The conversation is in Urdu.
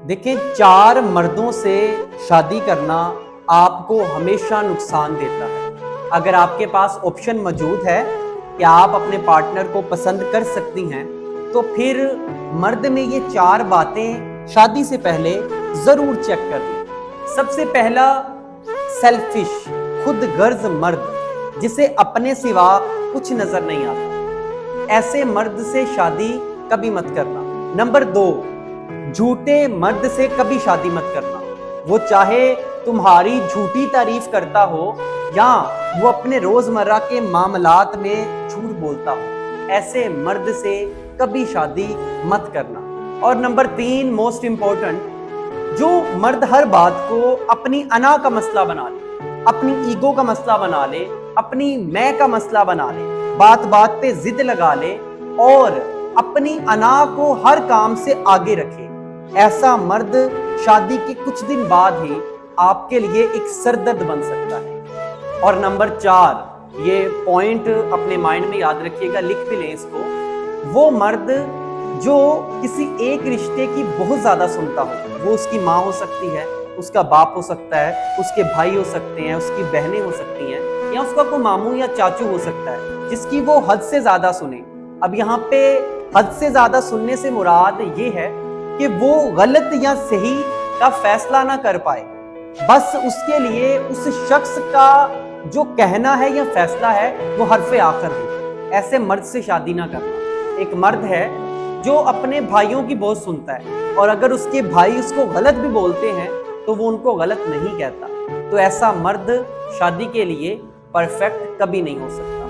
دیکھیں، 4 مردوں سے شادی کرنا آپ کو ہمیشہ نقصان دیتا ہے۔ اگر آپ کے پاس آپشن موجود ہے کہ آپ اپنے پارٹنر کو پسند کر سکتی ہیں تو پھر مرد میں یہ 4 باتیں شادی سے پہلے ضرور چیک کر لیں۔ سب سے پہلا، سیلفش، خود غرض مرد جسے اپنے سوا کچھ نظر نہیں آتا، ایسے مرد سے شادی کبھی مت کرنا۔ نمبر 2، جھوٹے مرد سے کبھی شادی مت کرنا۔ وہ چاہے تمہاری جھوٹی تعریف کرتا ہو یا وہ اپنے روزمرہ کے معاملات میں جھوٹ بولتا ہو، ایسے مرد سے کبھی شادی مت کرنا۔ اور نمبر 3، موسٹ امپورٹنٹ، جو مرد ہر بات کو اپنی انا کا مسئلہ بنا لے، اپنی ایگو کا مسئلہ بنا لے، اپنی میں کا مسئلہ بنا لے، بات بات پہ ضد لگا لے اور اپنی انا کو ہر کام سے آگے رکھے، ایسا مرد شادی کے کچھ دن بعد ہی آپ کے لیے ایک سردرد بن سکتا ہے۔ اور نمبر 4، یہ پوائنٹ اپنے مائنڈ میں یاد رکھیے گا، لکھ بھی لیں اس کو، وہ مرد جو کسی ایک رشتے کی بہت زیادہ سنتا ہو، وہ اس کی ماں ہو سکتی ہے، اس کا باپ ہو سکتا ہے، اس کے بھائی ہو سکتے ہیں، اس کی بہنیں ہو سکتی ہیں، یا اس کا کوئی ماموں یا چاچو ہو سکتا ہے جس کی وہ حد سے زیادہ سنے۔ اب یہاں پہ حد سے زیادہ سننے سے مراد یہ ہے کہ وہ غلط یا صحیح کا فیصلہ نہ کر پائے، بس اس کے لیے اس شخص کا جو کہنا ہے یا فیصلہ ہے وہ حرف آخر ہو۔ ایسے مرد سے شادی نہ کرنا۔ ایک مرد ہے جو اپنے بھائیوں کی بہت سنتا ہے اور اگر اس کے بھائی اس کو غلط بھی بولتے ہیں تو وہ ان کو غلط نہیں کہتا، تو ایسا مرد شادی کے لیے پرفیکٹ کبھی نہیں ہو سکتا۔